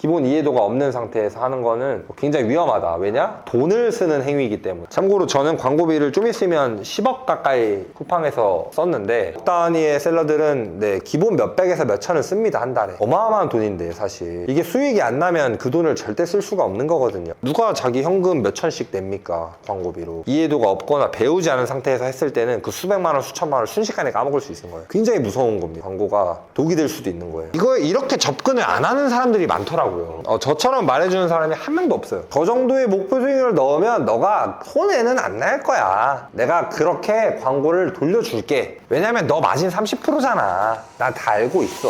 기본 이해도가 없는 상태에서 하는 거는 굉장히 위험하다. 왜냐? 돈을 쓰는 행위이기 때문에. 참고로 저는 광고비를 좀 있으면 10억 가까이 쿠팡에서 썼는데 단위의 셀러들은 네, 기본 몇백에서 몇천을 씁니다. 한 달에. 어마어마한 돈인데 사실 이게 수익이 안 나면 그 돈을 절대 쓸 수가 없는 거거든요. 누가 자기 현금 몇천씩 냅니까? 광고비로. 이해도가 없거나 배우지 않은 상태에서 했을 때는 그 수백만 원, 수천만 원을 순식간에 까먹을 수 있는 거예요. 굉장히 무서운 겁니다. 광고가 독이 될 수도 있는 거예요. 이거에 이렇게 접근을 안 하는 사람들이 많더라고요. 저처럼 말해주는 사람이 한 명도 없어요. 저 정도의 목표 수익을 넣으면 너가 손해는 안 날 거야. 내가 그렇게 광고를 돌려줄게. 왜냐면 너 마진 30%잖아. 난 다 알고 있어.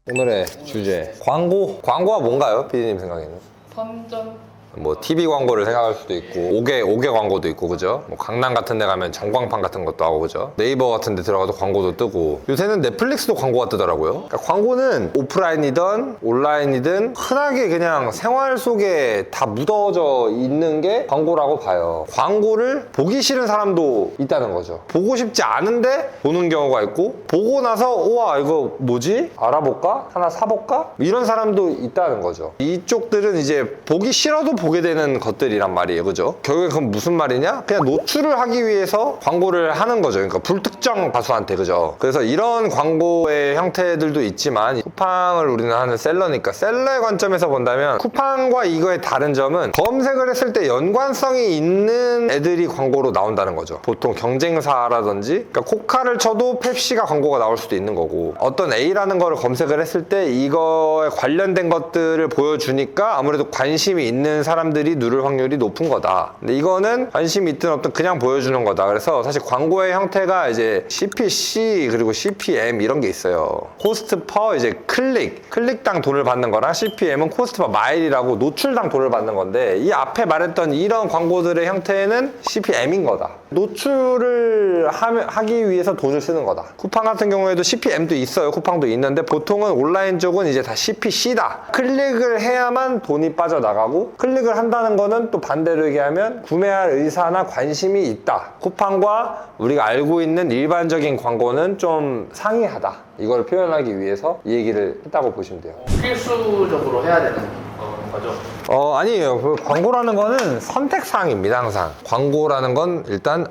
오늘의 주제 광고가 뭔가요? PD님 생각에는? 선전? 뭐 TV 광고를 생각할 수도 있고 옥외 광고도 있고 그죠? 뭐 강남 같은 데 가면 전광판 같은 것도 하고 그죠? 네이버 같은 데 들어가도 광고도 뜨고 요새는 넷플릭스도 광고가 뜨더라고요. 그러니까 광고는 오프라인이든 온라인이든 흔하게 그냥 생활 속에 다 묻어져 있는 게 광고라고 봐요. 광고를 보기 싫은 사람도 있다는 거죠. 보고 싶지 않은데 보는 경우가 있고 보고 나서 우와 이거 뭐지? 알아볼까? 하나 사볼까? 이런 사람도 있다는 거죠. 이쪽들은 이제 보기 싫어도 보게 되는 것들이란 말이에요. 그죠? 결국에 그건 무슨 말이냐? 그냥 노출을 하기 위해서 광고를 하는 거죠. 그러니까 불특정 다수한테. 그죠? 그래서 이런 광고의 형태들도 있지만 쿠팡을 우리는 하는 셀러니까 셀러의 관점에서 본다면 쿠팡과 이거의 다른 점은 검색을 했을 때 연관성이 있는 애들이 광고로 나온다는 거죠. 보통 경쟁사라든지 그러니까 코카를 쳐도 펩시가 광고가 나올 수도 있는 거고 어떤 A라는 거를 검색을 했을 때 이거에 관련된 것들을 보여주니까 아무래도 관심이 있는 사람들이 누를 확률이 높은 거다. 근데 이거는 관심이 있든 없든 그냥 보여주는 거다. 그래서 사실 광고의 형태가 이제 CPC 그리고 CPM 이런 게 있어요. 코스트 퍼 이제 클릭당 돈을 받는 거랑 CPM은 코스트 퍼 마일이라고 노출당 돈을 받는 건데 이 앞에 말했던 이런 광고들의 형태는 CPM인 거다. 노출을 하기 위해서 돈을 쓰는 거다. 쿠팡 같은 경우에도 CPM도 있어요. 쿠팡도 있는데 보통은 온라인 쪽은 이제 다 CPC다. 클릭을 해야만 돈이 빠져나가고 클릭을 한다는 거는 또 반대로 얘기하면 구매할 의사나 관심이 있다. 쿠팡과 우리가 알고 있는 일반적인 광고는 좀 상이하다. 이걸 표현하기 위해서 이 얘기를 했다고 보시면 돼요. 필수적으로 해야 되는 거죠? 아니에요. 그 광고라는 거는 선택사항입니다. 항상 광고라는 건 일단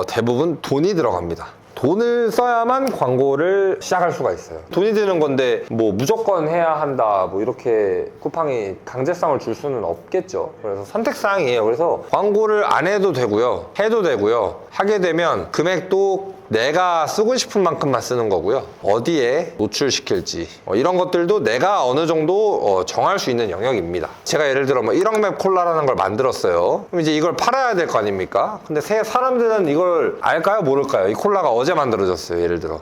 대부분 돈이 들어갑니다. 돈을 써야만 광고를 시작할 수가 있어요. 돈이 드는 건데 뭐 무조건 해야 한다 뭐 이렇게 쿠팡이 강제성을 줄 수는 없겠죠. 그래서 선택사항이에요. 그래서 광고를 안 해도 되고요, 해도 되고요, 하게 되면 금액도 내가 쓰고 싶은 만큼만 쓰는 거고요. 어디에 노출시킬지 이런 것들도 내가 어느 정도 정할 수 있는 영역입니다. 제가 예를 들어 뭐 1억맵 콜라라는 걸 만들었어요. 그럼 이제 이걸 팔아야 될 거 아닙니까? 근데 사람들은 이걸 알까요? 모를까요? 이 콜라가 어제 만들어졌어요. 예를 들어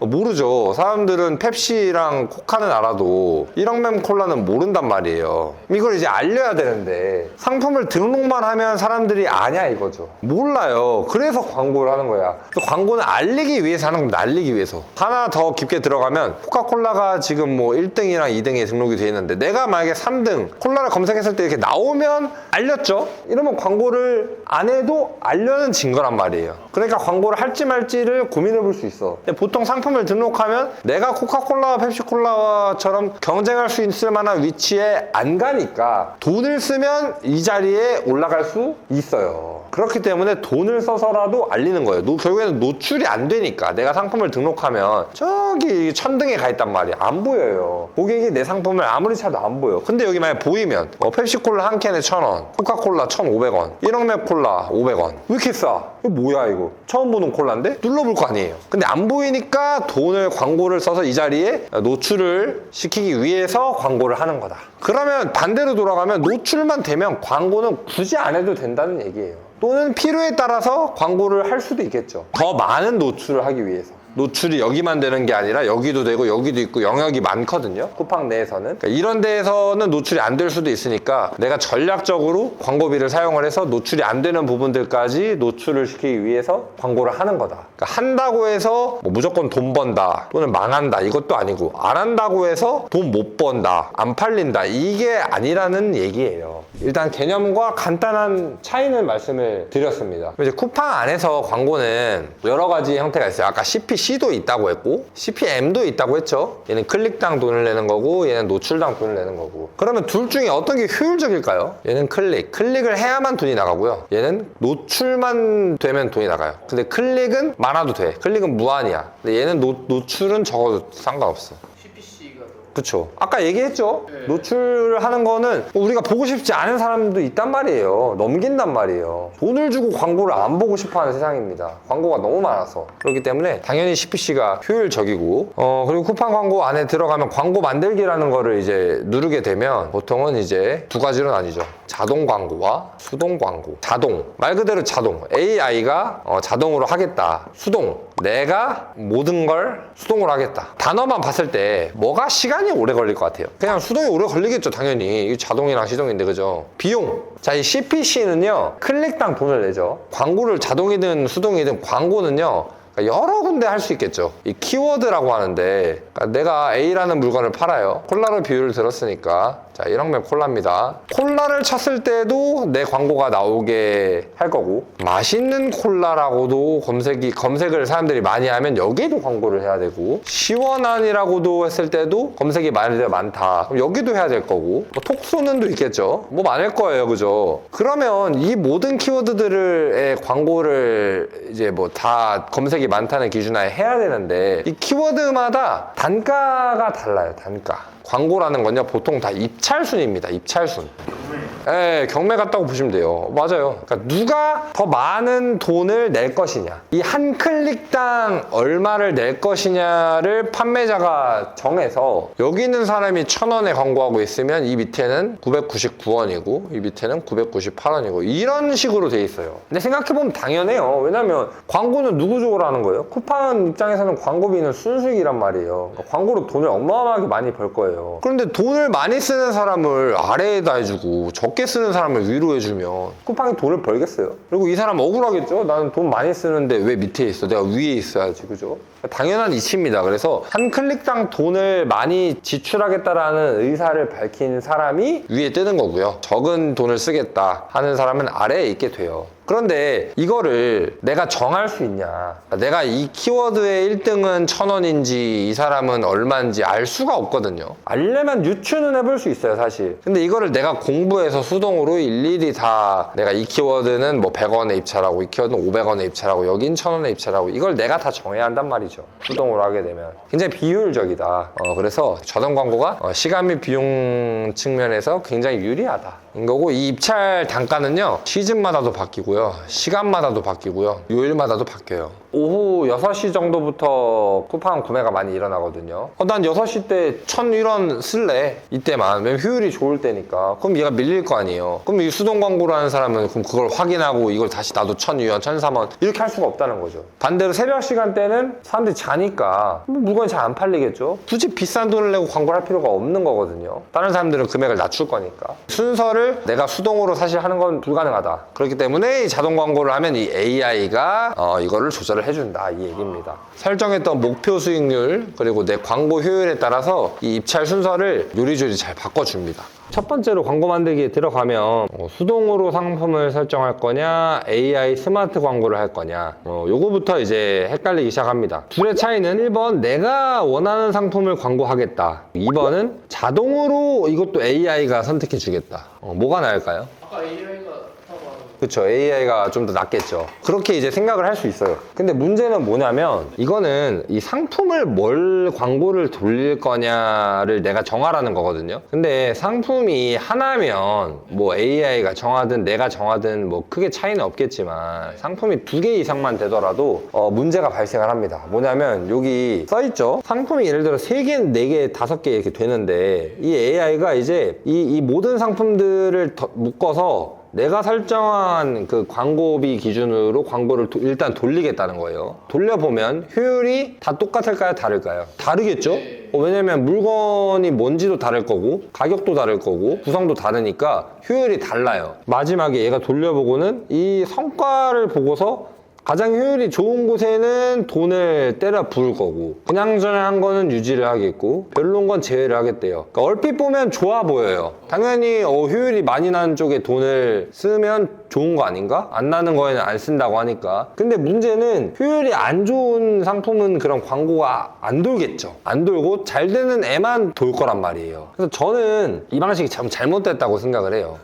모르죠. 사람들은 펩시랑 코카는 알아도 1억맵 콜라는 모른단 말이에요. 이걸 이제 알려야 되는데 상품을 등록만 하면 사람들이 아냐 이거죠. 몰라요. 그래서 광고를 하는 거야. 광고는 알리기 위해서 하는 겁니다. 알리기 위해서. 하나 더 깊게 들어가면 코카콜라가 지금 뭐 1등이랑 2등에 등록이 돼 있는데 내가 만약에 3등 콜라를 검색했을 때 이렇게 나오면 알렸죠? 이러면 광고를 안 해도 알려는 진 거란 말이에요. 그러니까 광고를 할지 말지를 고민해 볼 수 있어. 근데 보통 상품을 등록하면 내가 코카콜라와 펩시콜라처럼 경쟁할 수 있을 만한 위치에 안 가니까 돈을 쓰면 이 자리에 올라갈 수 있어요. 그렇기 때문에 돈을 써서라도 알리는 거예요. 결국에는 노출이 안 되니까. 내가 상품을 등록하면 저기 천등에 가 있단 말이야. 안 보여요. 고객이 내 상품을 아무리 찾아도 안 보여. 근데 여기 만약 보이면 펩시콜라 한 캔에 1,000원, 코카콜라 1,500원, 1억맵 콜라 500원. 왜 이렇게 싸? 이거 뭐야 이거? 처음 보는 콜라인데? 눌러볼 거 아니에요. 근데 안 보이니까 광고를 써서 이 자리에 노출을 시키기 위해서 광고를 하는 거다. 그러면 반대로 돌아가면 노출만 되면 광고는 굳이 안 해도 된다는 얘기예요. 또는 필요에 따라서 광고를 할 수도 있겠죠. 더 많은 노출을 하기 위해서. 노출이 여기만 되는 게 아니라 여기도 되고 여기도 있고 영역이 많거든요. 쿠팡 내에서는. 그러니까 이런 데에서는 노출이 안 될 수도 있으니까 내가 전략적으로 광고비를 사용을 해서 노출이 안 되는 부분들까지 노출을 시키기 위해서 광고를 하는 거다. 그러니까 한다고 해서 뭐 무조건 돈 번다 또는 망한다 이것도 아니고 안 한다고 해서 돈 못 번다 안 팔린다 이게 아니라는 얘기예요. 일단 개념과 간단한 차이는 말씀을 드렸습니다. 이제 쿠팡 안에서 광고는 여러 가지 형태가 있어요. 아까 CPC CPC도 있다고 했고 CPM도 있다고 했죠. 얘는 클릭당 돈을 내는 거고 얘는 노출당 돈을 내는 거고. 그러면 둘 중에 어떤 게 효율적일까요? 얘는 클릭을 해야만 돈이 나가고요. 얘는 노출만 되면 돈이 나가요. 근데 클릭은 많아도 돼. 클릭은 무한이야. 근데 얘는 노출은 적어도 상관없어. CPC가 더 그쵸. 아까 얘기했죠. 네. 노출하는 거는 우리가 보고 싶지 않은 사람도 있단 말이에요. 넘긴단 말이에요. 돈을 주고 광고를 안 보고 싶어 하는 세상입니다. 광고가 너무 많아서. 그렇기 때문에 당연히 CPC가 효율적이고 그리고 쿠팡 광고 안에 들어가면 광고 만들기라는 거를 이제 누르게 되면 보통은 이제 두 가지로 나뉘죠. 자동 광고와 수동 광고. 자동. 말 그대로 자동. AI가 자동으로 하겠다. 수동. 내가 모든 걸 수동으로 하겠다. 단어만 봤을 때 뭐가 시간이 오래 걸릴 것 같아요? 그냥 수동이 오래 걸리겠죠, 당연히. 이게 자동이랑 시동인데, 그죠? 비용. 자, 이 CPC는요, 클릭당 돈을 내죠. 광고를 자동이든 수동이든 광고는요, 여러 군데 할 수 있겠죠. 이 키워드라고 하는데, 그러니까 내가 A라는 물건을 팔아요. 콜라로 비유를 들었으니까. 자, 1억면 콜라입니다. 콜라를 쳤을 때도 내 광고가 나오게 할 거고, 맛있는 콜라라고도 검색을 사람들이 많이 하면 여기에도 광고를 해야 되고, 시원한이라고도 했을 때도 검색이 많다. 그럼 여기도 해야 될 거고, 뭐 톡 쏘는도 있겠죠. 뭐 많을 거예요, 그죠? 그러면 이 모든 키워드들의 광고를 이제 뭐 다 검색이 많다는 기준하에 해야 되는데, 이 키워드마다 단가가 달라요, 단가. 광고라는 건요, 보통 다 입찰순입니다. 입찰순. 예, 경매 같다고 보시면 돼요. 맞아요. 그러니까 누가 더 많은 돈을 낼 것이냐, 이 한 클릭당 얼마를 낼 것이냐를 판매자가 정해서 여기 있는 사람이 1,000원에 광고하고 있으면 이 밑에는 999원이고 이 밑에는 998원이고 이런 식으로 돼 있어요. 근데 생각해보면 당연해요. 왜냐면 광고는 누구 쪽으로 하는 거예요? 쿠팡 입장에서는 광고비는 순수익이란 말이에요. 그러니까 광고로 돈을 어마어마하게 많이 벌 거예요. 그런데 돈을 많이 쓰는 사람을 아래에다 해주고 적게 쓰는 사람을 위로 해주면 쿠팡이 돈을 벌겠어요? 그리고 이 사람 억울하겠죠? 나는 돈 많이 쓰는데 왜 밑에 있어? 내가 위에 있어야지, 그죠? 당연한 이치입니다. 그래서 한 클릭당 돈을 많이 지출하겠다라는 의사를 밝힌 사람이 위에 뜨는 거고요. 적은 돈을 쓰겠다 하는 사람은 아래에 있게 돼요. 그런데 이거를 내가 정할 수 있냐, 내가 이 키워드의 1등은 1,000원인지 이 사람은 얼마인지 알 수가 없거든요. 알려면 유추는 해볼 수 있어요, 사실. 근데 이거를 내가 공부해서 수동으로 일일이 다 내가 이 키워드는 뭐 100원에 입찰하고 이 키워드는 500원에 입찰하고 여긴 1,000원에 입찰하고 이걸 내가 다 정해야 한단 말이죠. 수동으로 하게 되면 굉장히 비효율적이다. 그래서 저당 광고가 시간 및 비용 측면에서 굉장히 유리하다 인 거고, 이 입찰 단가는요 시즌마다도 바뀌고요, 시간마다도 바뀌고요, 요일마다도 바뀌어요. 오후 6시 정도부터 쿠팡 구매가 많이 일어나거든요. 난 6시 때 1,001원 쓸래, 이때만. 왜냐면 효율이 좋을 때니까. 그럼 얘가 밀릴 거 아니에요. 그럼 이 수동 광고를 하는 사람은 그럼 그걸 확인하고 이걸 다시 나도 1,002원, 1,003원 이렇게 할 수가 없다는 거죠. 반대로 새벽 시간대는 사람들이 자니까 물건이 잘 안 팔리겠죠. 굳이 비싼 돈을 내고 광고를 할 필요가 없는 거거든요. 다른 사람들은 금액을 낮출 거니까. 순서를 내가 수동으로 사실 하는 건 불가능하다. 그렇기 때문에 이 자동 광고를 하면 이 AI가 이거를 조절을 해준다, 이 얘기입니다. 설정했던 목표 수익률 그리고 내 광고 효율에 따라서 이 입찰 순서를 요리조리 잘 바꿔줍니다. 첫 번째로 광고 만들기에 들어가면 수동으로 상품을 설정할 거냐, AI 스마트 광고를 할 거냐, 요거부터 이제 헷갈리기 시작합니다. 둘의 차이는 1번 내가 원하는 상품을 광고하겠다, 2번은 자동으로 이것도 AI가 선택해 주겠다. 뭐가 나을까요? 아까 AI가 좋다고 하는 그쵸, AI가 좀 더 낫겠죠. 그렇게 이제 생각을 할 수 있어요. 근데 문제는 뭐냐면 이거는 이 상품을 뭘 광고를 돌릴 거냐를 내가 정하라는 거거든요. 근데 상품이 하나면 뭐 AI가 정하든 내가 정하든 뭐 크게 차이는 없겠지만 상품이 2개 이상만 되더라도 문제가 발생을 합니다. 뭐냐면 여기 써있죠. 상품이 예를 들어 3개, 4개, 5개 이렇게 되는데 이 AI가 이제 이 모든 상품들을 묶어서 내가 설정한 그 광고비 기준으로 광고를 일단 돌리겠다는 거예요. 돌려보면 효율이 다 똑같을까요? 다를까요? 다르겠죠? 왜냐면 물건이 뭔지도 다를 거고 가격도 다를 거고 구성도 다르니까 효율이 달라요. 마지막에 얘가 돌려보고는 이 성과를 보고서 가장 효율이 좋은 곳에는 돈을 때려 부을 거고 그냥저냥 거는 유지를 하겠고 별론 건 제외를 하겠대요. 그러니까 얼핏 보면 좋아 보여요. 당연히 효율이 많이 나는 쪽에 돈을 쓰면 좋은 거 아닌가? 안 나는 거에는 안 쓴다고 하니까. 근데 문제는 효율이 안 좋은 상품은 그런 광고가 안 돌겠죠. 안 돌고 잘 되는 애만 돌 거란 말이에요. 그래서 저는 이 방식이 참 잘못됐다고 생각을 해요.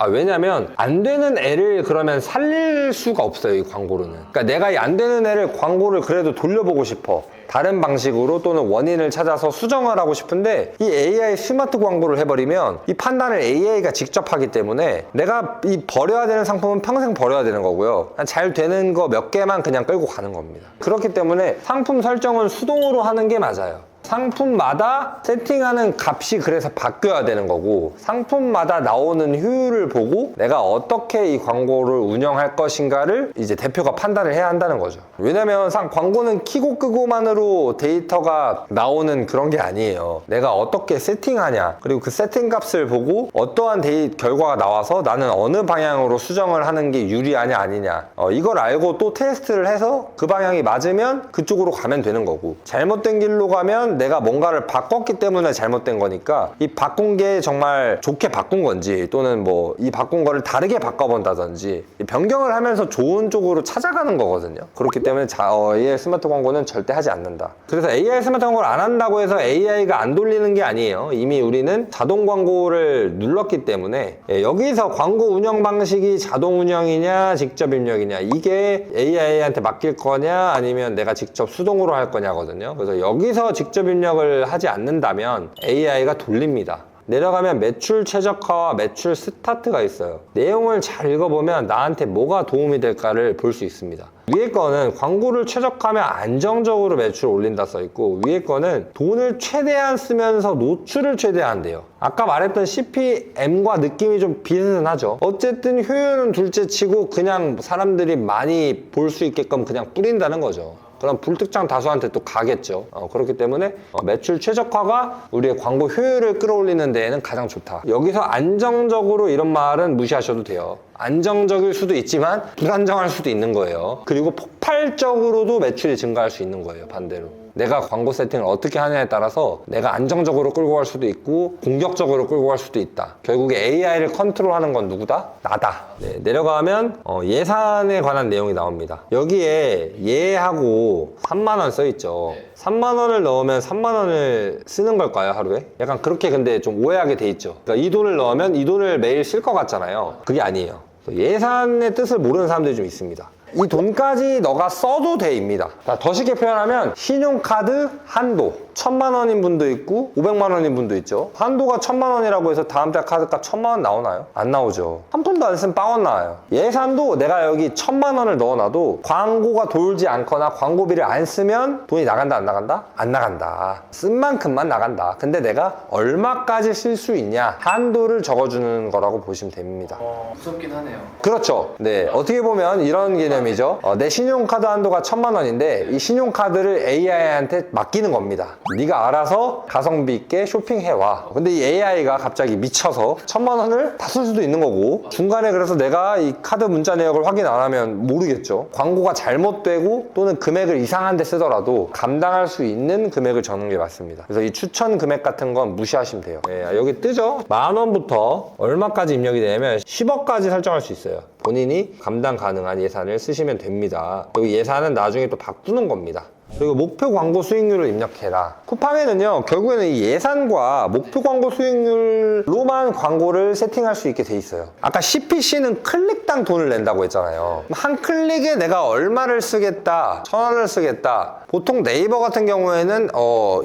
왜냐면 안 되는 애를 그러면 살릴 수가 없어요, 이 광고로는. 그러니까 내가 이 안 되는 애를 광고를 그래도 돌려보고 싶어. 다른 방식으로 또는 원인을 찾아서 수정을 하고 싶은데 이 AI 스마트 광고를 해버리면 이 판단을 AI가 직접 하기 때문에 내가 이 버려야 되는 상품은 평생 버려야 되는 거고요. 잘 되는 거 몇 개만 그냥 끌고 가는 겁니다. 그렇기 때문에 상품 설정은 수동으로 하는 게 맞아요. 상품마다 세팅하는 값이 그래서 바뀌어야 되는 거고 상품마다 나오는 효율을 보고 내가 어떻게 이 광고를 운영할 것인가를 이제 대표가 판단을 해야 한다는 거죠. 왜냐면 광고는 키고 끄고만으로 데이터가 나오는 그런 게 아니에요. 내가 어떻게 세팅하냐 그리고 그 세팅 값을 보고 어떠한 결과가 나와서 나는 어느 방향으로 수정을 하는 게 유리하냐 아니냐 이걸 알고 또 테스트를 해서 그 방향이 맞으면 그쪽으로 가면 되는 거고 잘못된 길로 가면 내가 뭔가를 바꿨기 때문에 잘못된 거니까 이 바꾼 게 정말 좋게 바꾼 건지 또는 뭐 이 바꾼 거를 다르게 바꿔본다든지 변경을 하면서 좋은 쪽으로 찾아가는 거거든요. 그렇기 때문에 AI 스마트 광고는 절대 하지 않는다. 그래서 AI 스마트 광고를 안 한다고 해서 AI가 안 돌리는 게 아니에요. 이미 우리는 자동 광고를 눌렀기 때문에 여기서 광고 운영 방식이 자동 운영이냐 직접 입력이냐 이게 AI한테 맡길 거냐 아니면 내가 직접 수동으로 할 거냐거든요. 그래서 여기서 직접 입력을 하지 않는다면 AI가 돌립니다. 내려가면 매출 최적화와 매출 스타트가 있어요. 내용을 잘 읽어보면 나한테 뭐가 도움이 될까를 볼 수 있습니다. 위에 거는 광고를 최적화하면 안정적으로 매출을 올린다 써있고 위에 거는 돈을 최대한 쓰면서 노출을 최대한 돼요. 아까 말했던 CPM과 느낌이 좀 비슷하죠. 어쨌든 효율은 둘째 치고 그냥 사람들이 많이 볼 수 있게끔 그냥 뿌린다는 거죠. 그럼 불특정 다수한테 또 가겠죠. 그렇기 때문에 매출 최적화가 우리의 광고 효율을 끌어올리는 데에는 가장 좋다. 여기서 안정적으로 이런 말은 무시하셔도 돼요. 안정적일 수도 있지만 불안정할 수도 있는 거예요. 그리고 폭발적으로도 매출이 증가할 수 있는 거예요. 반대로. 내가 광고 세팅을 어떻게 하냐에 따라서 내가 안정적으로 끌고 갈 수도 있고 공격적으로 끌고 갈 수도 있다. 결국에 AI를 컨트롤하는 건 누구다? 나다. 네, 내려가면 예산에 관한 내용이 나옵니다. 여기에 예하고 3만 원 써있죠. 3만 원을 넣으면 3만 원을 쓰는 걸까요, 하루에? 약간 그렇게 근데 좀 오해하게 돼 있죠. 그러니까 이 돈을 넣으면 이 돈을 매일 쓸 것 같잖아요. 그게 아니에요. 예산의 뜻을 모르는 사람들이 좀 있습니다. 이 돈까지 너가 써도 돼입니다. 더 쉽게 표현하면 신용카드 한도 1,000만 원인 분도 있고 500만 원인 분도 있죠. 한도가 1,000만 원이라고 해서 다음 달 카드값 1,000만 원 나오나요? 안 나오죠. 한 푼도 안 쓰면 빵원 나와요. 예산도 내가 여기 1,000만 원을 넣어놔도 광고가 돌지 않거나 광고비를 안 쓰면 돈이 나간다 안 나간다? 안 나간다. 쓴 만큼만 나간다. 근데 내가 얼마까지 쓸 수 있냐 한도를 적어주는 거라고 보시면 됩니다. 무섭긴 하네요. 그렇죠. 네, 어떻게 보면 이런 개념이죠. 내 신용카드 한도가 1,000만 원인데 이 신용카드를 AI한테 맡기는 겁니다. 네가 알아서 가성비 있게 쇼핑해와. 근데 이 AI가 갑자기 미쳐서 1,000만 원을 다 쓸 수도 있는 거고 중간에 그래서 내가 이 카드 문자 내역을 확인 안 하면 모르겠죠. 광고가 잘못되고 또는 금액을 이상한 데 쓰더라도 감당할 수 있는 금액을 적는 게 맞습니다. 그래서 이 추천 금액 같은 건 무시하시면 돼요. 네, 여기 뜨죠? 10,000원부터 얼마까지 입력이 되냐면 10억까지 설정할 수 있어요. 본인이 감당 가능한 예산을 쓰시면 됩니다. 여기 예산은 나중에 또 바꾸는 겁니다. 그리고 목표 광고 수익률을 입력해라. 쿠팡에는요 결국에는 이 예산과 목표 광고 수익률로만 광고를 세팅할 수 있게 돼 있어요. 아까 CPC는 클릭당 돈을 낸다고 했잖아요. 한 클릭에 내가 얼마를 쓰겠다, 1,000원을 쓰겠다. 보통 네이버 같은 경우에는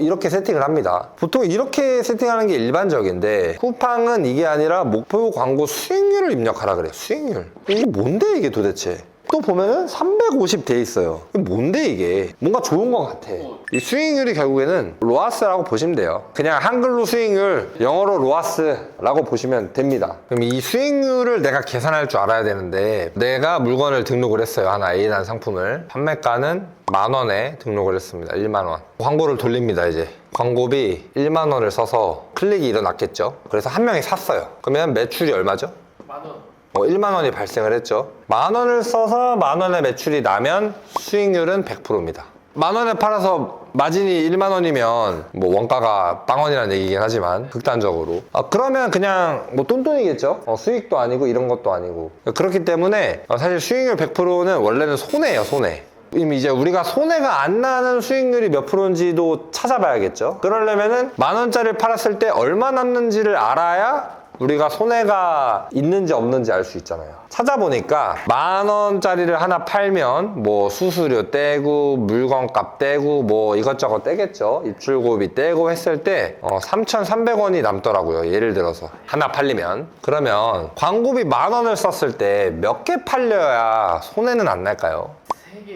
이렇게 세팅을 합니다. 보통 이렇게 세팅하는 게 일반적인데 쿠팡은 이게 아니라 목표 광고 수익률을 입력하라 그래요. 수익률. 이게 뭔데 이게 도대체? 또 보면은 350 돼 있어요. 이게 뭔데 이게? 뭔가 좋은 것 같아. 이 수익률이 결국에는 로아스라고 보시면 돼요. 그냥 한글로 수익률, 영어로 로아스라고 보시면 됩니다. 그럼 이 수익률을 내가 계산할 줄 알아야 되는데 내가 물건을 등록을 했어요. 하나 A라는 상품을. 판매가는 10,000원에 등록을 했습니다. 10,000원. 광고를 돌립니다 이제. 광고비 10,000원을 써서 클릭이 일어났겠죠. 그래서 한 명이 샀어요. 그러면 매출이 얼마죠? 10,000원. 1만 원이 발생을 했죠. 10,000원을 써서 10,000원의 매출이 나면 수익률은 100%입니다. 10,000원에 팔아서 마진이 10,000원이면 뭐 원가가 빵원이라는 얘기긴 하지만 극단적으로 그러면 그냥 뭐 똔똔이겠죠. 수익도 아니고 이런 것도 아니고. 그렇기 때문에 사실 수익률 100%는 원래는 손해예요, 손해. 이제 우리가 손해가 안 나는 수익률이 몇 프로인지도 찾아봐야겠죠. 그러려면은 10,000원짜리를 팔았을 때 얼마 남는지를 알아야 우리가 손해가 있는지 없는지 알 수 있잖아요. 찾아보니까 10,000원짜리를 하나 팔면 뭐 수수료 떼고 물건값 떼고 뭐 이것저것 떼겠죠. 입출고비 떼고 했을 때 3,300원이 남더라고요. 예를 들어서 하나 팔리면. 그러면 광고비 10,000원을 썼을 때 몇 개 팔려야 손해는 안 날까요?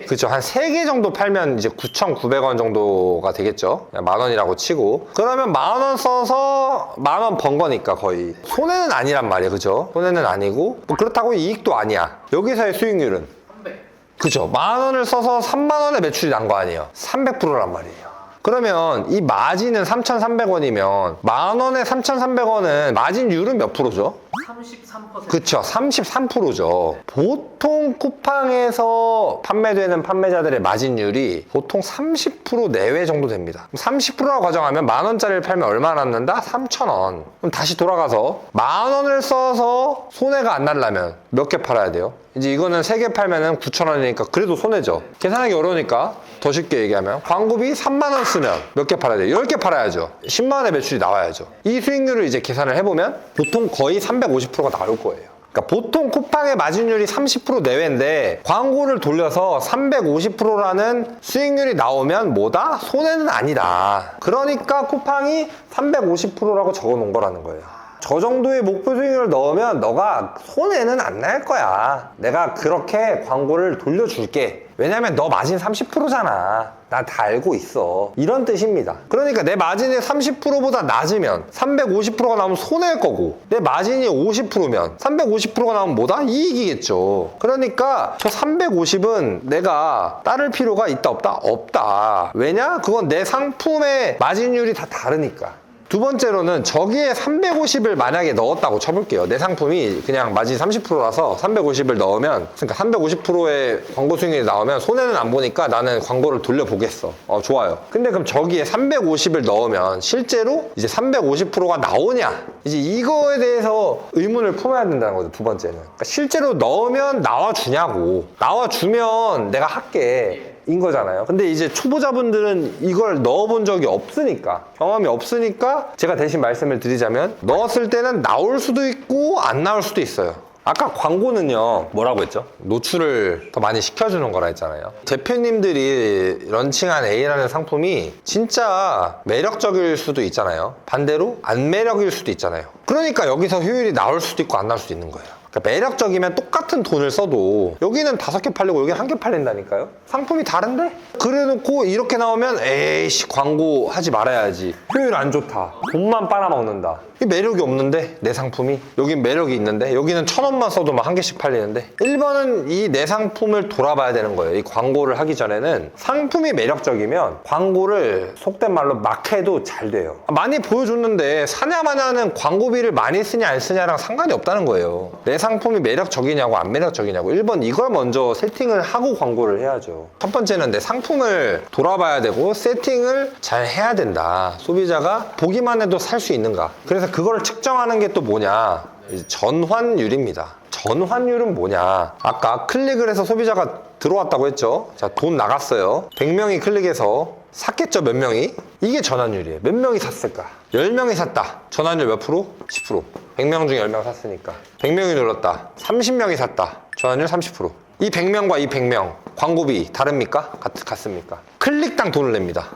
그렇죠. 한 3개 정도 팔면 이제 9,900원 정도가 되겠죠. 10,000원이라고 치고. 그러면 10,000원 써서 10,000원 번 거니까 거의. 손해는 아니란 말이에요. 그죠? 손해는 아니고. 뭐 그렇다고 이익도 아니야. 여기서의 수익률은? 300. 그죠. 10,000원을 써서 30,000원의 매출이 난 거 아니에요. 300%란 말이에요. 그러면 이 마진은 3,300원이면 10,000원에 3,300원은 마진율은 몇 프로죠? 33%. 그쵸, 33%죠. 보통 쿠팡에서 판매되는 판매자들의 마진율이 보통 30% 내외 정도 됩니다. 30%라고 가정하면 10,000원짜리를 팔면 얼마 남는다? 3,000원. 그럼 다시 돌아가서 10,000원을 써서 손해가 안 나려면 몇 개 팔아야 돼요? 이제 이거는 3개 팔면은 9,000원이니까 그래도 손해죠. 계산하기 어려우니까 더 쉽게 얘기하면 광고비 30,000원 쓰면 몇 개 팔아야 돼요? 10개 팔아야죠. 100,000원의 매출이 나와야죠. 이 수익률을 이제 계산을 해보면 보통 거의 350%가 나올 거예요. 그러니까 보통 쿠팡의 마진율이 30% 내외인데 광고를 돌려서 350%라는 수익률이 나오면 뭐다? 손해는 아니다. 그러니까 쿠팡이 350%라고 적어 놓은 거라는 거예요. 저 정도의 목표 수익률을 넣으면 너가 손해는 안 날 거야. 내가 그렇게 광고를 돌려줄게. 왜냐면 너 마진 30%잖아. 나 다 알고 있어. 이런 뜻입니다. 그러니까 내 마진이 30%보다 낮으면 350%가 나오면 손해일 거고, 내 마진이 50%면 350%가 나오면 뭐다? 이익이겠죠. 그러니까 저 350은 내가 따를 필요가 있다 없다? 없다. 왜냐? 그건 내 상품의 마진율이 다 다르니까. 두 번째로는 저기에 350을 만약에 넣었다고 쳐볼게요. 내 상품이 그냥 마진 30%라서 350을 넣으면, 그러니까 350%의 광고 수익률이 나오면 손해는 안 보니까 나는 광고를 돌려보겠어. 좋아요. 근데 그럼 저기에 350을 넣으면 실제로 이제 350%가 나오냐? 이제 이거에 대해서 의문을 품어야 된다는 거죠. 두 번째는. 그러니까 실제로 넣으면 나와주냐고. 나와주면 내가 할게. 인 거잖아요. 근데 이제 초보자분들은 이걸 넣어본 적이 없으니까, 경험이 없으니까 제가 대신 말씀을 드리자면 넣었을 때는 나올 수도 있고 안 나올 수도 있어요. 아까 광고는요, 뭐라고 했죠? 노출을 더 많이 시켜주는 거라 했잖아요. 대표님들이 런칭한 A라는 상품이 진짜 매력적일 수도 있잖아요. 반대로 안 매력일 수도 있잖아요. 그러니까 여기서 효율이 나올 수도 있고 안 나올 수도 있는 거예요. 그러니까 매력적이면 똑같은 돈을 써도 여기는 5개 팔리고 여기는 1개 팔린다니까요. 상품이 다른데? 그래놓고 이렇게 나오면 에이씨 광고 하지 말아야지. 효율 안 좋다. 돈만 빨아먹는다. 이 매력이 없는데 내 상품이? 여긴 매력이 있는데 여기는 1,000원만 써도 막 1개씩 팔리는데. 1번은 이 내 상품을 돌아봐야 되는 거예요. 이 광고를 하기 전에는 상품이 매력적이면 광고를 속된 말로 막 해도 잘 돼요. 많이 보여줬는데 사냐 마냐는 광고비를 많이 쓰냐 안 쓰냐랑 상관이 없다는 거예요. 내 상품이 매력적이냐고 안 매력적이냐고 1번 이걸 먼저 세팅을 하고 광고를 해야죠. 첫 번째는 내 상품을 돌아봐야 되고 세팅을 잘 해야 된다. 소비자가 보기만 해도 살 수 있는가. 그래서 그걸 측정하는 게 또 뭐냐, 전환율입니다. 전환율은 뭐냐, 아까 클릭을 해서 소비자가 들어왔다고 했죠. 자, 돈 나갔어요. 100명이 클릭해서 샀겠죠. 몇 명이? 이게 전환율이에요. 몇 명이 샀을까? 10명이 샀다. 전환율 몇 프로? 10%. 100명 중에 10명 샀으니까 100명이 눌렀다. 30명이 샀다. 전환율 30%. 이 100명과 이 100명 광고비 다릅니까? 같습니까? 클릭당 돈을 냅니다.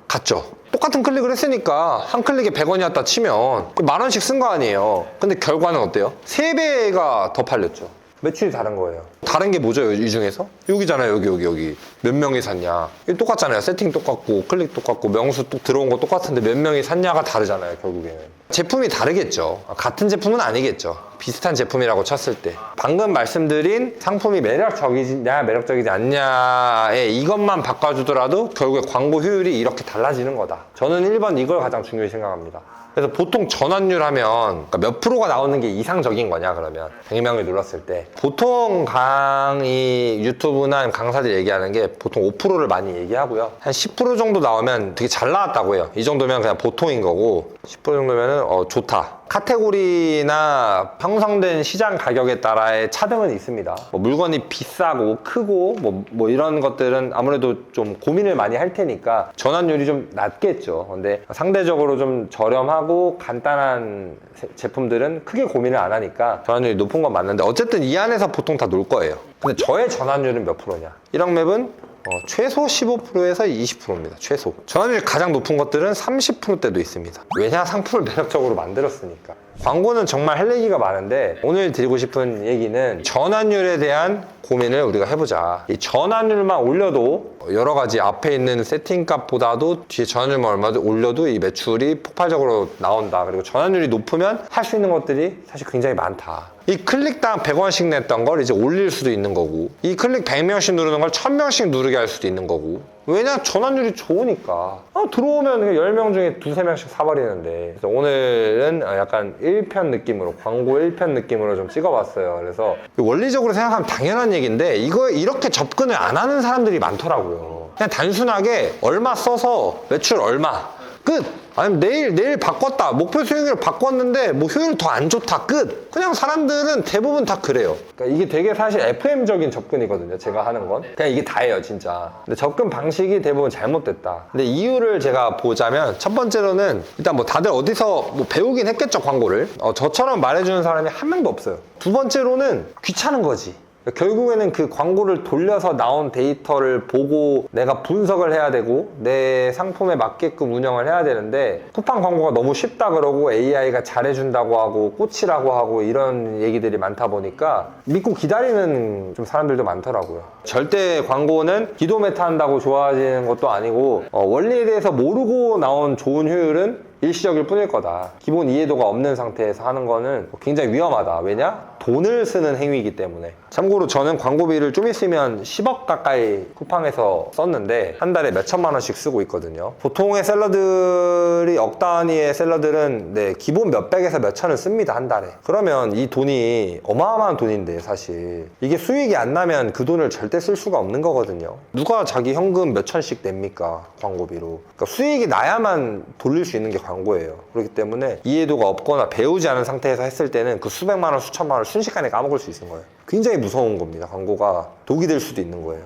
같죠? 똑같은 클릭을 했으니까 한 클릭에 100원이었다 치면 10,000원씩 쓴 거 아니에요. 근데 결과는 어때요? 3배가 더 팔렸죠. 매출이 다른 거예요. 다른 게 뭐죠, 이 중에서? 여기잖아요. 여기 몇 명이 샀냐. 이게 똑같잖아요. 세팅 똑같고 클릭 똑같고 명수 또 들어온 거 똑같은데 몇 명이 샀냐가 다르잖아요. 결국에는 제품이 다르겠죠. 같은 제품은 아니겠죠. 비슷한 제품이라고 쳤을 때 방금 말씀드린 상품이 매력적이냐 매력적이지 않냐에 이것만 바꿔주더라도 결국에 광고 효율이 이렇게 달라지는 거다. 저는 1번 이걸 가장 중요히 생각합니다. 그래서 보통 전환율 하면 그러니까 몇 프로가 나오는 게 이상적인 거냐, 그러면 100명을 눌렀을 때 보통 강의 유튜브나 강사들이 얘기하는 게 보통 5%를 많이 얘기하고요. 한 10% 정도 나오면 되게 잘 나왔다고 해요. 이 정도면 그냥 보통인 거고 10% 정도면은 좋다. 카테고리나 형성된 시장 가격에 따라의 차등은 있습니다. 뭐 물건이 비싸고 크고 뭐 이런 것들은 아무래도 좀 고민을 많이 할 테니까 전환율이 좀 낮겠죠. 근데 상대적으로 좀 저렴하고 간단한 제품들은 크게 고민을 안 하니까 전환율이 높은 건 맞는데 어쨌든 이 안에서 보통 다 놀 거예요. 근데 저의 전환율은 몇 프로냐? 1억 맵은 최소 15%에서 20%입니다. 최소. 전환율이 가장 높은 것들은 30%대도 있습니다. 왜냐? 상품을 매력적으로 만들었으니까. 광고는 정말 할 얘기가 많은데 오늘 드리고 싶은 얘기는 전환율에 대한 고민을 우리가 해보자. 이 전환율만 올려도 여러 가지 앞에 있는 세팅값보다도 뒤에 전환율만 얼마 올려도 이 매출이 폭발적으로 나온다. 그리고 전환율이 높으면 할 수 있는 것들이 사실 굉장히 많다. 이 클릭당 100원씩 냈던 걸 이제 올릴 수도 있는 거고 이 클릭 100명씩 누르는 걸 1000명씩 누르게 할 수도 있는 거고 왜냐? 전환율이 좋으니까 들어오면 10명 중에 2~3명씩 사버리는데 그래서 오늘은 약간 1편 느낌으로 광고 1편 느낌으로 좀 찍어봤어요. 그래서 원리적으로 생각하면 당연한 얘기인데 이거 이렇게 접근을 안 하는 사람들이 많더라고요. 그냥 단순하게 얼마 써서 매출 얼마 끝! 아니면 내일 바꿨다. 목표 수익률을 바꿨는데 뭐 효율 더 안 좋다. 끝! 그냥 사람들은 대부분 다 그래요. 그러니까 이게 되게 사실 FM적인 접근이거든요. 제가 하는 건. 그냥 이게 다예요, 진짜. 근데 접근 방식이 대부분 잘못됐다. 근데 이유를 제가 보자면 첫 번째로는 일단 뭐 다들 어디서 뭐 배우긴 했겠죠, 광고를. 저처럼 말해주는 사람이 한 명도 없어요. 두 번째로는 귀찮은 거지. 결국에는 그 광고를 돌려서 나온 데이터를 보고 내가 분석을 해야 되고 내 상품에 맞게끔 운영을 해야 되는데 쿠팡 광고가 너무 쉽다 그러고 AI가 잘해준다고 하고 꽃이라고 하고 이런 얘기들이 많다 보니까 믿고 기다리는 좀 사람들도 많더라고요. 절대 광고는 기도 메타 한다고 좋아지는 것도 아니고 원리에 대해서 모르고 나온 좋은 효율은 일시적일 뿐일 거다. 기본 이해도가 없는 상태에서 하는 거는 굉장히 위험하다. 왜냐? 돈을 쓰는 행위이기 때문에. 참고로 저는 광고비를 좀 있으면 10억 가까이 쿠팡에서 썼는데 한 달에 몇 천만 원씩 쓰고 있거든요. 보통의 셀러들이 억 단위의 셀러들은 기본 몇백에서 몇 천을 씁니다. 한 달에. 그러면 이 돈이 어마어마한 돈인데 사실 이게 수익이 안 나면 그 돈을 절대 쓸 수가 없는 거거든요. 누가 자기 현금 몇 천씩 냅니까? 광고비로. 그러니까 수익이 나야만 돌릴 수 있는 게 광고예요. 그렇기 때문에 이해도가 없거나 배우지 않은 상태에서 했을 때는 그 수백만 원, 수천만 원을 순식간에 까먹을 수 있는 거예요. 굉장히 무서운 겁니다. 광고가 독이 될 수도 있는 거예요.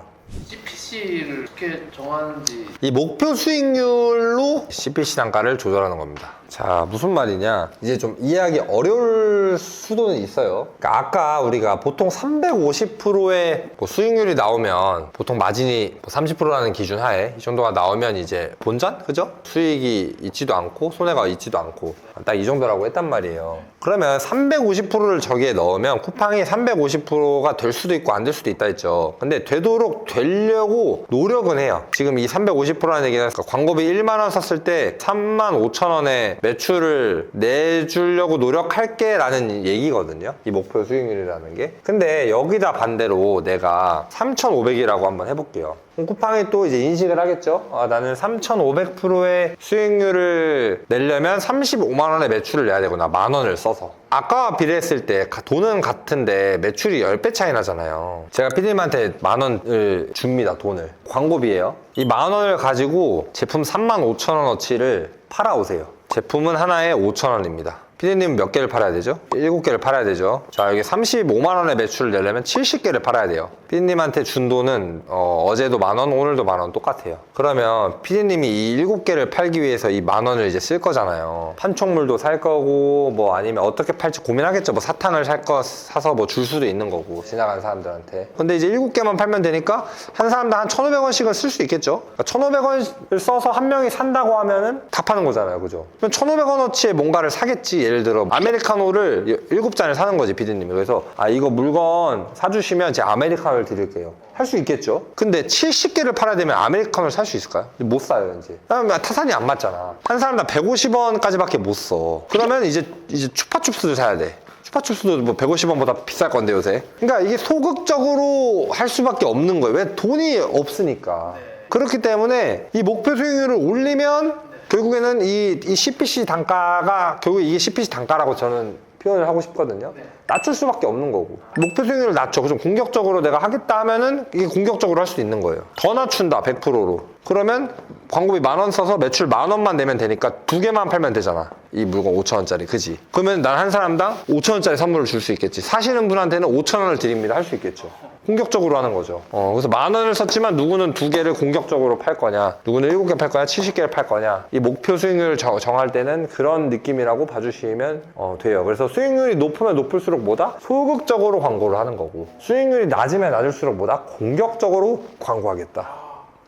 CPC를 어떻게 정하는지 이 목표 수익률로 CPC 단가를 조절하는 겁니다. 자, 무슨 말이냐? 이제 좀 이해하기 어려울 수도는 있어요. 그러니까 아까 우리가 보통 350%의 수익률이 나오면 보통 마진이 30%라는 기준 하에 이 정도가 나오면 이제 본전? 그죠? 수익이 있지도 않고 손해가 있지도 않고 딱 이 정도라고 했단 말이에요. 그러면 350%를 저기에 넣으면 쿠팡이 350%가 될 수도 있고 안 될 수도 있다 했죠. 근데 되도록 되려고 노력은 해요. 지금 이 350%라는 얘기는 광고비 1만 원 썼을 때 35,000원에 매출을 내주려고 노력할게 라는 얘기거든요. 이 목표 수익률이라는 게. 근데 여기다 반대로 내가 3,500이라고 한번 해볼게요. 쿠팡이 또 이제 인식을 하겠죠. 나는 3,500%의 수익률을 내려면 35만 원의 매출을 내야 되구나. 만 원을 써서. 아까와 비례했을 때 돈은 같은데 매출이 10배 차이 나잖아요. 제가 PD님한테 만 원을 줍니다. 돈을. 광고비예요. 이 만 원을 가지고 제품 35,000원어치를 팔아오세요. 제품은 하나에 5,000원입니다. PD님 몇 개를 팔아야 되죠? 7개를 팔아야 되죠. 자, 여기 35만 원의 매출을 내려면 70개를 팔아야 돼요. PD님한테 준 돈은 어제도 만 원, 오늘도 만 원 똑같아요. 그러면 PD님이 이 7개를 팔기 위해서 이 만 원을 이제 쓸 거잖아요. 판촉물도 살 거고 뭐 아니면 어떻게 팔지 고민하겠죠. 뭐 사탕을 살 거 사서 뭐 줄 수도 있는 거고 지나가는 사람들한테. 근데 이제 7개만 팔면 되니까 한 사람당 한 1,500원씩은 쓸 수 있겠죠. 그러니까 1,500원을 써서 한 명이 산다고 하면은 다 파는 거잖아요. 그죠? 그럼 1,500원어치의 뭔가를 사겠지. 예를 들어 아메리카노를 7잔을 사는 거지, PD님이. 그래서 이거 물건 사주시면 제가 아메리카노를 드릴게요. 할 수 있겠죠. 근데 70개를 팔아야 되면 아메리카노를 살 수 있을까요? 못 사요, 이제. 왜냐면 타산이 안 맞잖아. 한 사람당 150원까지밖에 못 써. 그러면 이제 추파춥스를 사야 돼. 추파춥스도 뭐 150원보다 비쌀 건데 요새. 그러니까 이게 소극적으로 할 수밖에 없는 거예요. 왜? 돈이 없으니까. 그렇기 때문에 이 목표 수익률을 올리면 결국에는 이 CPC 단가가 결국 이게 CPC 단가라고 저는 표현을 하고 싶거든요. 네. 낮출 수밖에 없는 거고 목표 수익률을 낮춰 좀 공격적으로 내가 하겠다 하면은 이게 공격적으로 할 수 있는 거예요. 더 낮춘다 100%로 그러면 광고비 10,000원 써서 매출 10,000원만 내면 되니까 2개만 팔면 되잖아. 이 물건 5,000원짜리 그지? 그러면 난 한 사람당 5,000원짜리 선물을 줄 수 있겠지. 사시는 분한테는 5,000원을 드립니다 할 수 있겠죠. 공격적으로 하는 거죠. 그래서 10,000원을 썼지만 누구는 2개를 공격적으로 팔 거냐, 누구는 7개 팔 거냐, 70개를 팔 거냐. 이 목표 수익률을 정할 때는 그런 느낌이라고 봐주시면 돼요. 그래서 수익률이 높으면 높을수록 뭐다? 소극적으로 광고를 하는 거고, 수익률이 낮으면 낮을수록 뭐다? 공격적으로 광고하겠다.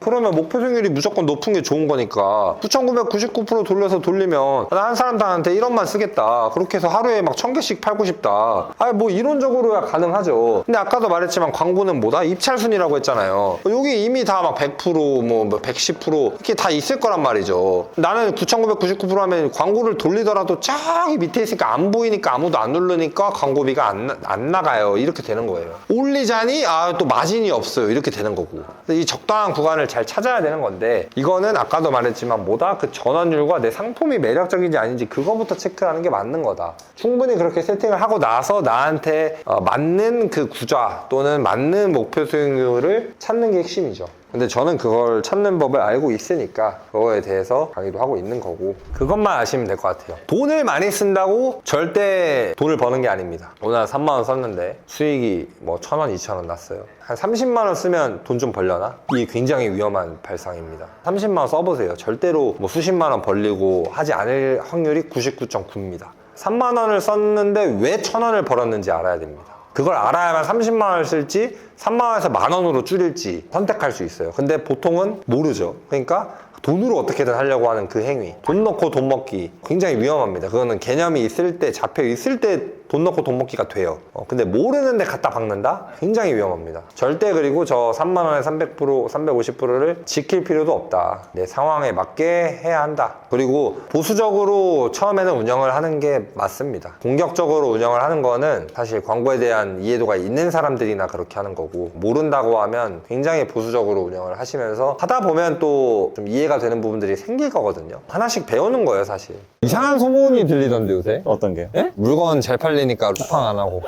그러면 목표 수익률이 무조건 높은 게 좋은 거니까 9,999% 돌리면 나 한 사람한테 1원만 쓰겠다. 그렇게 해서 하루에 막 1,000개씩 팔고 싶다. 뭐 이론적으로야 가능하죠. 근데 아까도 말했지만 광고는 뭐다? 입찰순이라고 했잖아요. 여기 이미 다 막 100%, 뭐 110% 이렇게 다 있을 거란 말이죠. 나는 9,999% 하면 광고를 돌리더라도 저기 밑에 있으니까 안 보이니까 아무도 안 누르니까 광고비가 안 나가요. 이렇게 되는 거예요. 올리자니 또 마진이 없어요. 이렇게 되는 거고. 이 적당한 구간을 잘 찾아야 되는 건데, 이거는 아까도 말했지만 뭐다? 그 전환율과 내 상품이 매력적인지 아닌지 그거부터 체크하는 게 맞는 거다. 충분히 그렇게 세팅을 하고 나서 나한테 맞는 그 구좌 또는 맞는 목표 수익률을 찾는 게 핵심이죠. 근데 저는 그걸 찾는 법을 알고 있으니까 그거에 대해서 강의도 하고 있는 거고, 그것만 아시면 될 것 같아요. 돈을 많이 쓴다고 절대 돈을 버는 게 아닙니다. 오늘 3만 원 썼는데 수익이 뭐 1,000원, 2,000원 났어요. 한 30만 원 쓰면 돈 좀 벌려나? 이게 굉장히 위험한 발상입니다. 30만 원 써보세요. 절대로 뭐 수십만 원 벌리고 하지 않을 확률이 99.9입니다. 3만 원을 썼는데 왜 1,000원을 벌었는지 알아야 됩니다. 그걸 알아야만 30만 원을 쓸지 3만 원에서 10,000원으로 줄일지 선택할 수 있어요. 근데 보통은 모르죠. 그러니까 돈으로 어떻게든 하려고 하는 그 행위, 돈 넣고 돈 먹기, 굉장히 위험합니다. 그거는 개념이 있을 때, 잡혀 있을 때 돈 넣고 돈 먹기가 돼요. 근데 모르는데 갖다 박는다? 굉장히 위험합니다. 절대. 그리고 저 3만 원에 300%, 350%를 지킬 필요도 없다. 내 상황에 맞게 해야 한다. 그리고 보수적으로 처음에는 운영을 하는 게 맞습니다. 공격적으로 운영을 하는 거는 사실 광고에 대한 이해도가 있는 사람들이나 그렇게 하는 거고, 모른다고 하면 굉장히 보수적으로 운영을 하시면서 하다 보면 또 좀 이해가 되는 부분들이 생길 거거든요. 하나씩 배우는 거예요, 사실. 이상한 소문이 들리던데 요새? 어떤 게요? 예? 물건 잘 팔리니까 쿠팡 안 하고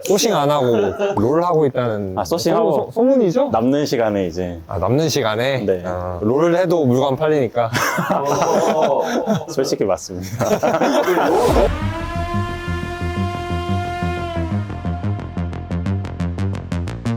소싱 안 하고 롤 하고 있다는 소싱하고 소문이죠? 남는 시간에 이제 남는 시간에 네. 롤 해도 물건 팔리니까 솔직히 맞습니다.